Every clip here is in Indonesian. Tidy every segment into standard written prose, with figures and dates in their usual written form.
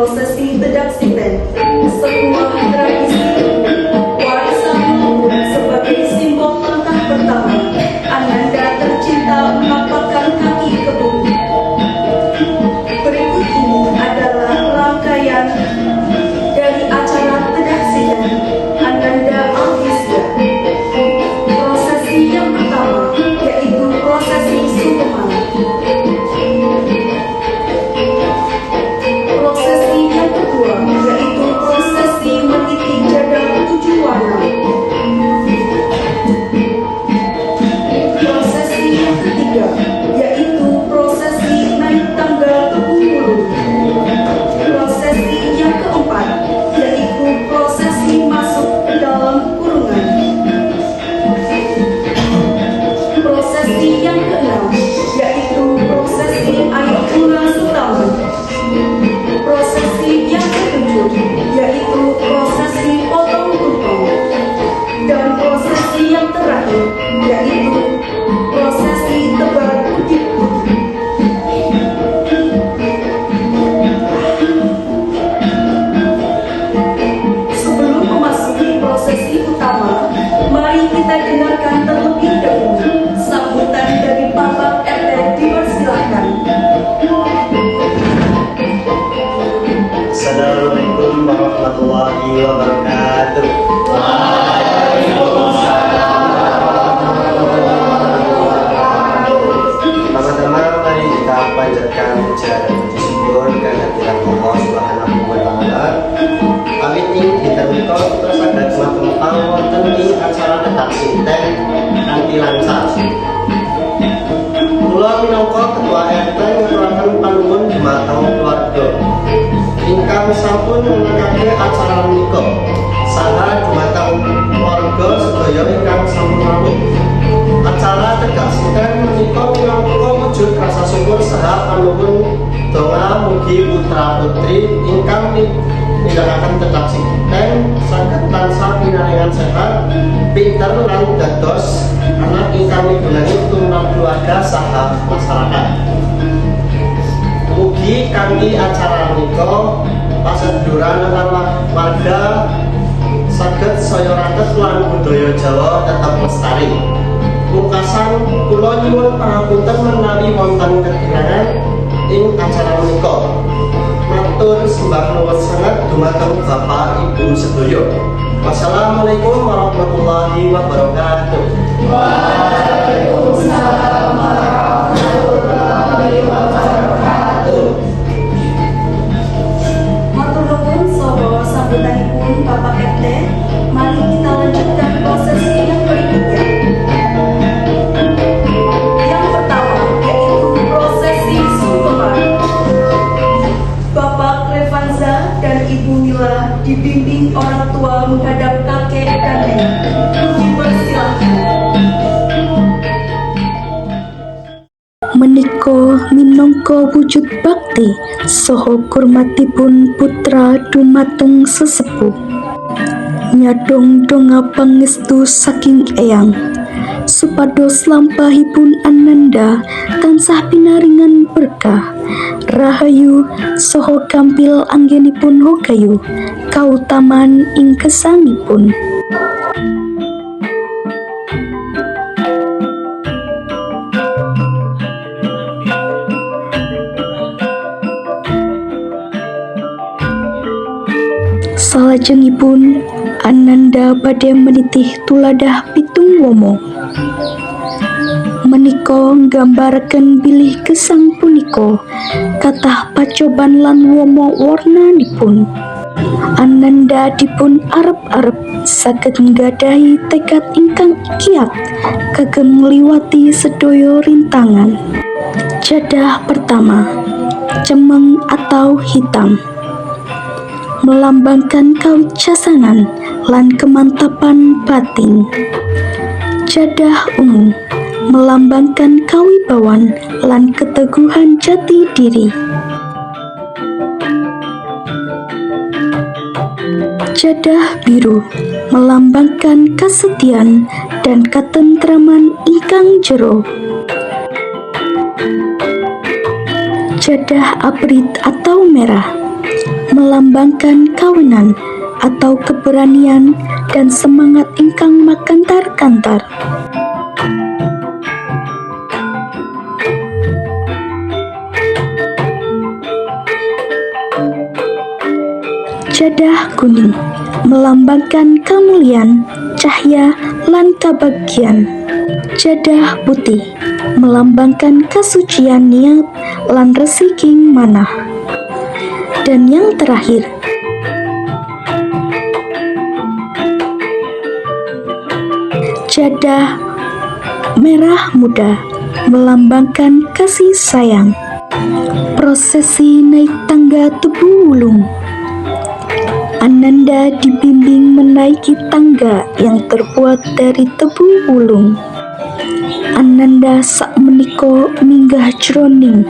prosesi bedak siten, sebuah tradisi warisan leluhur sebagai simbol langkah pertama Ananda tercinta menapakkan kaki ke bumi. Berikut ini adalah rangkaian dari acara bedak siten Ananda Alvisya. Prosesi yang pertama yaitu prosesi Sukemana. Prosesi yang kedua yaitu prosesi meniti jadang 7 warna. Prosesi yang ketiga yaitu prosesi naik tangga ke Bungulu. Prosesi yang keempat yaitu prosesi masuk ke dalam kurungan. Prosesi yang keenam yaitu prosesi air bunga Sutaman. Prosesi yang ketujuh yaitu prosesi potong tumpeng. Dan prosesi yang terakhir yaitu prosesi tebar putih-putih. Sebelum memasuki prosesi utama, mari kita dengarkan terlebih dahulu sambutan dari Bapak RT. Dipersilakan. Assalamualaikum warahmatullahi wabarakatuh. Teman-teman, mari kita panjatkan puja dan puji syukur kehadirat Allah Subhanahu wa Ta'ala. Kami ini diterima putra saged mateng wonten ing acara detak sinten kanthi lancar. Kula minangka ketua RT ngaturaken panuwun dhumateng keluarga ingkang sampun menangake acara menika saha dhumateng keluarga sedaya ingkang sampun rawuh. Acara dedak sinten menika minangka wujud rasa syukur saha panuwun donga mugi putra putri ingkang nindakaken dedak sinten saged tansah pinaringan sehat, pinter lan dados anak ingkang migunani tumrap keluarga saha masyarakat. Mugi kanthi acara menika paseduluran lan warga saged saya raket lan budaya Jawa tetap lestari. Pungkasan kula nyuwun pangapunten menawi wonten kekurangan ing acara menika. Matur sembah nuwun sanget dumateng Bapak Ibu sedaya. Wassalamualaikum warahmatullahi wabarakatuh. Waalaikumsalam warahmatullahi wabarakatuh. Matur nuwun saha sambutanipun Bapak RT. Mari kita lanjutkan prosesi yang berikutnya. Yang pertama yaitu prosesi Sukemana. Bapak Revanza dan Ibu Mila dibimbing orang tua menghadap kakek dan nenek. Dipersilakan. Menika minangka wujud bakti saha kurmatipun putra dumateng sesepuh. Nyadong donga pangestu saking eyang supados lampahipun Ananda tansah pinaringan berkah rahayu saha gampil anggenipun hogayu kautaman ing gesangipun. Salajengipun Ananda badhe menitih tuladah pitung womo. Menika nggambaraken bilih gesang punika kathah pacoban lan womo warnanipun. Ananda dipun arep-arep saged nggadahi tekad ingkang kiat kagem ngliwati sedaya rintangan. Jadah pertama, cemeng atau hitam, melambangkan kawicasanan lan kemantapan batin. Jadah ungu, melambangkan kawibawan lan keteguhan jati diri. Jadah biru, melambangkan kesetiaan dan ketentraman ingkang jero. Jadah abrit atau merah, melambangkan kawinan atau keberanian dan semangat ingkang makantar-kantar. Jadah kuning melambangkan kemuliaan, cahya, lan kabagyan. Jadah putih melambangkan kesucian niat lan resiking manah. Dan yang terakhir, jadah merah muda melambangkan kasih sayang. Prosesi naik tangga Tebu Wulung. Ananda dibimbing menaiki tangga yang terbuat dari tebu wulung. Ananda sakmenika minggah jroning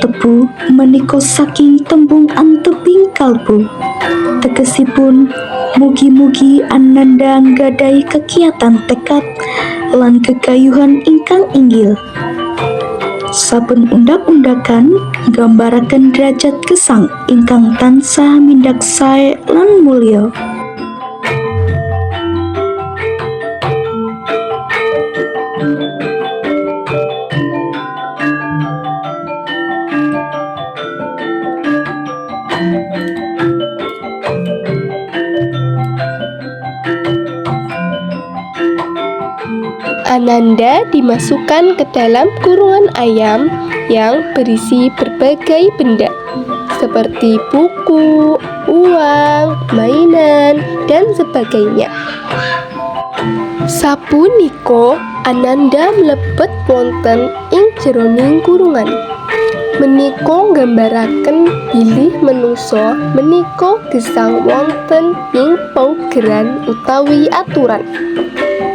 tebu menika saking tembung anteping kalbu. Tegesipun mugi-mugi Ananda nggadhahi kekiatan tekad lan gegayuhan ingkang inggil. Saben undak-undakan nggambaraken derajat gesang ingkang tansah mindak sae lan mulya. Ananda dimasukkan ke dalam kurungan ayam yang berisi berbagai benda seperti buku, uang, mainan, dan sebagainya. Sapunika Ananda mlebet wonten ing jeroning kurungan. Menika nggambaraken bilih menungsa menika gesang wonten ing paugeran utawi aturan.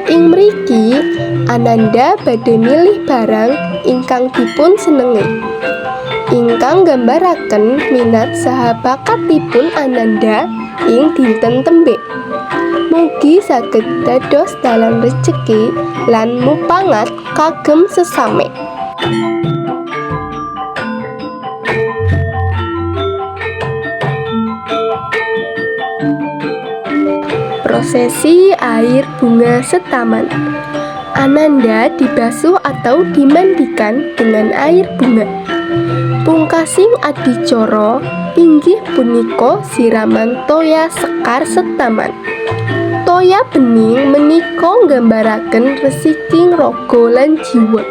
Ing mriki Ananda badhe milih barang ingkang dipun senengi, ingkang nggambaraken minat saha bakatipun Ananda ing dinten tembik. Mugi saged dados dalan rejeki lan mupangat kagem sesame. Prosesi air bunga setaman. Ananda dibasuh atau dimandikan dengan air bunga. Pungkasing adicara inggih punika siraman toya sekar setaman. Toya bening menika nggambaraken resiking raga lan jiwa.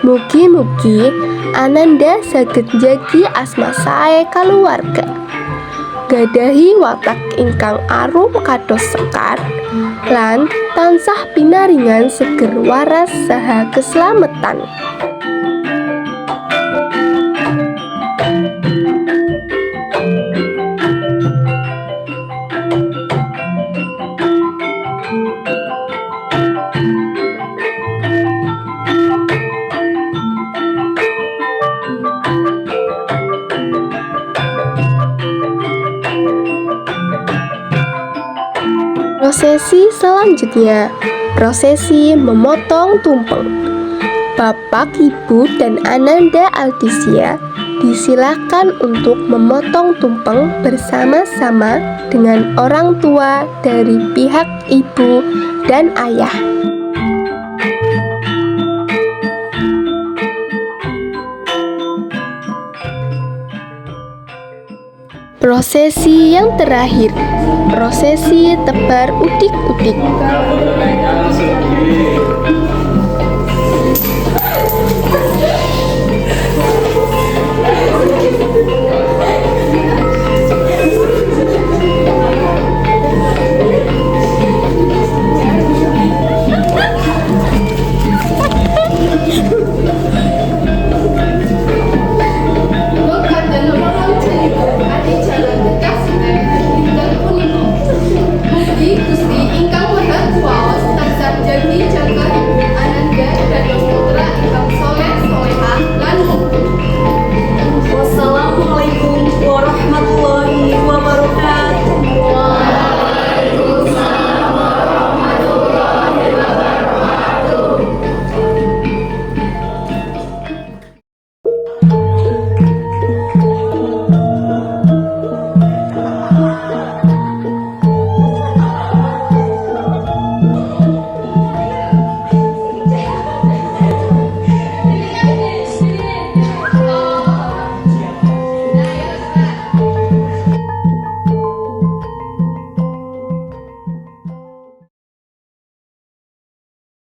Mugi-mugi Ananda saged njagi asma sae kaluwarga. Gadahi watak ingkang arum kados sekar lan tansah pinaringan seger waras saha keslametan. Prosesi selanjutnya, prosesi memotong tumpeng. Bapak, Ibu, dan Ananda Aldisia disilahkan untuk memotong tumpeng bersama-sama dengan orang tua dari pihak ibu dan ayah. Prosesi yang terakhir, prosesi tebar udik-udik.